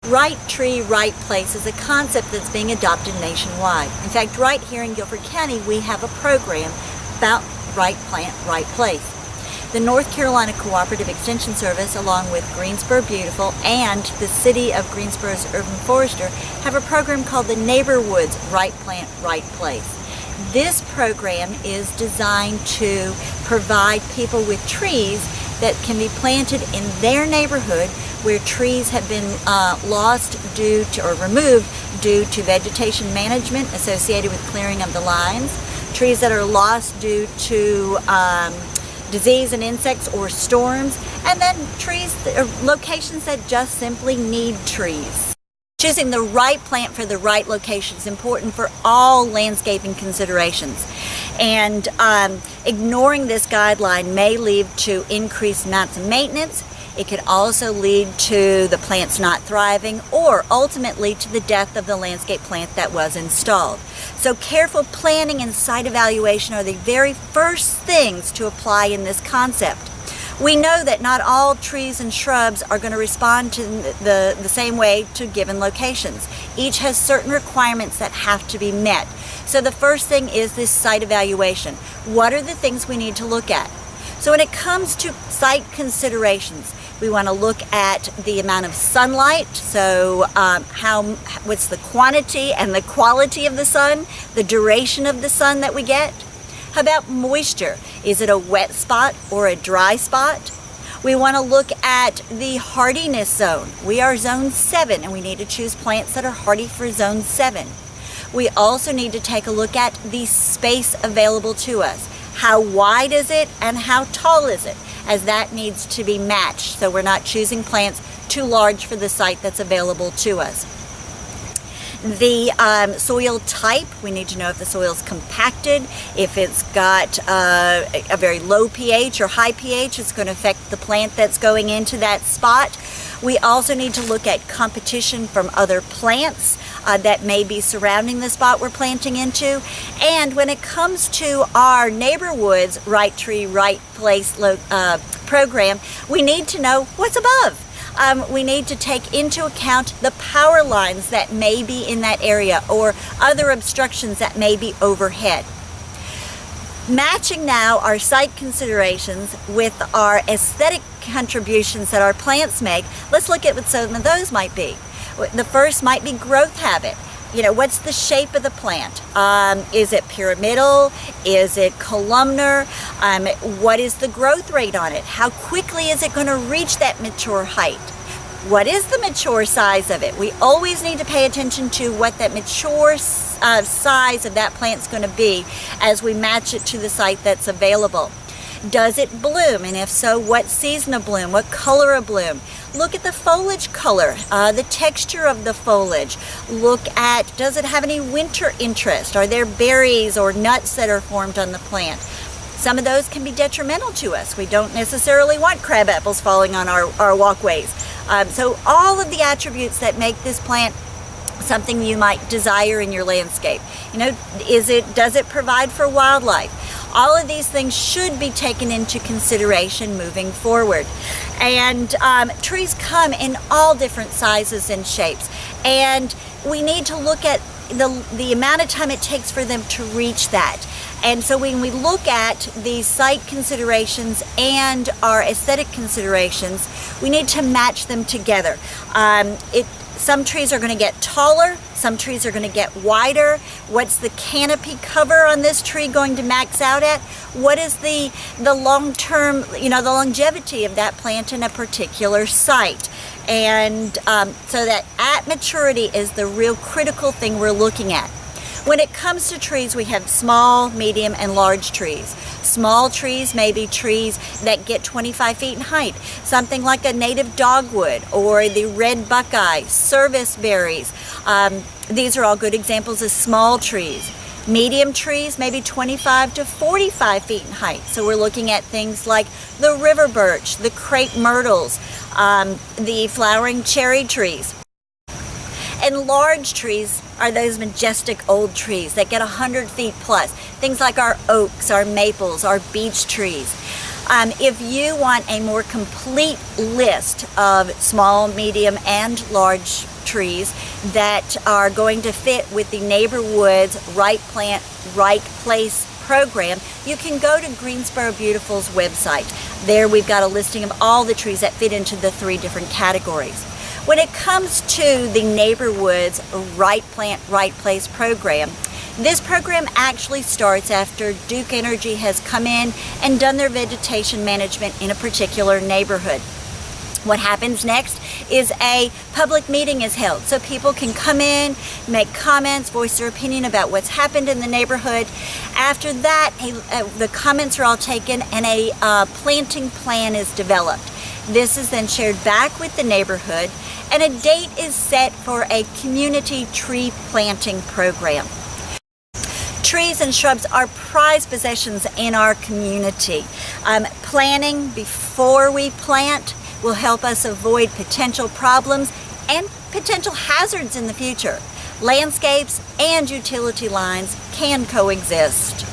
Right tree, right place is a concept that's being adopted nationwide. In fact, right here in Guilford County, we have a program about right plant, right place. The North Carolina Cooperative Extension Service, along with Greensboro Beautiful and the City of Greensboro's Urban Forester, have a program called the NeighborWoods Right Plant, Right Place. This program is designed to provide people with trees that can be planted in their neighborhood where trees have been lost due to, or removed due to vegetation management associated with clearing of the lines, trees that are lost due to disease and insects or storms, and then trees, locations that just simply need trees. Choosing the right plant for the right location is important for all landscaping considerations. And ignoring this guideline may lead to increased amounts of maintenance. It could also lead to the plants not thriving or ultimately to the death of the landscape plant that was installed. So careful planning and site evaluation are the very first things to apply in this concept. We know that not all trees and shrubs are going to respond to the same way to given locations. Each has certain requirements that have to be met. So the first thing is this site evaluation. What are the things we need to look at? So when it comes to site considerations, we want to look at the amount of sunlight, so what's the quantity and the quality of the sun, the duration of the sun that we get. How about moisture? Is it a wet spot or a dry spot? We want to look at the hardiness zone. We are zone 7 and we need to choose plants that are hardy for zone 7. We also need to take a look at the space available to us. How wide is it and how tall is it? As that needs to be matched, so we're not choosing plants too large for the site that's available to us. The soil type, we need to know if the soil is compacted, if it's got a very low pH or high pH, it's going to affect the plant that's going into that spot. We also need to look at competition from other plants that may be surrounding the spot we're planting into. And when it comes to our NeighborWoods Right Tree, Right Place program, we need to know what's above. We need to take into account the power lines that may be in that area or other obstructions that may be overhead. Matching now our site considerations with our aesthetic contributions that our plants make, let's look at what some of those might be. The first might be growth habit. You know, what's the shape of the plant? Is it pyramidal? Is it columnar? What is the growth rate on it? How quickly is it going to reach that mature height? What is the mature size of it? We always need to pay attention to what that mature size of that plant's going to be as we match it to the site that's available. Does it bloom? And if so, what season of bloom? What color of bloom? Look at the foliage color, the texture of the foliage. Look at, does it have any winter interest? Are there berries or nuts that are formed on the plant? Some of those can be detrimental to us. We don't necessarily want crab apples falling on our walkways. So all of the attributes that make this plant something you might desire in your landscape. You know, does it provide for wildlife? All of these things should be taken into consideration moving forward. And trees come in all different sizes and shapes. And we need to look at the amount of time it takes for them to reach that. And so when we look at the site considerations and our aesthetic considerations, we need to match them together. Some trees are going to get taller, some trees are going to get wider. What's the canopy cover on this tree going to max out at? What is the long-term, the longevity of that plant in a particular site? And so that at maturity is the real critical thing we're looking at. When it comes to trees, we have small, medium, and large trees. Small trees may be trees that get 25 feet in height, something like a native dogwood or the red buckeye, service berries. These are all good examples of small trees. Medium trees may be 25 to 45 feet in height. So we're looking at things like the river birch, the crepe myrtles, the flowering cherry trees. And large trees are those majestic old trees that get 100 feet plus. Things like our oaks, our maples, our beech trees. If you want a more complete list of small, medium, and large trees that are going to fit with the NeighborWoods Right Plant, Right Place program, you can go to Greensboro Beautiful's website. There we've got a listing of all the trees that fit into the 3 different categories. When it comes to the NeighborWoods Right Plant, Right Place program, this program actually starts after Duke Energy has come in and done their vegetation management in a particular neighborhood. What happens next is a public meeting is held, so people can come in, make comments, voice their opinion about what's happened in the neighborhood. After that, the comments are all taken and a planting plan is developed. This is then shared back with the neighborhood, and a date is set for a community tree planting program. Trees and shrubs are prized possessions in our community. Planning before we plant will help us avoid potential problems and potential hazards in the future. Landscapes and utility lines can coexist.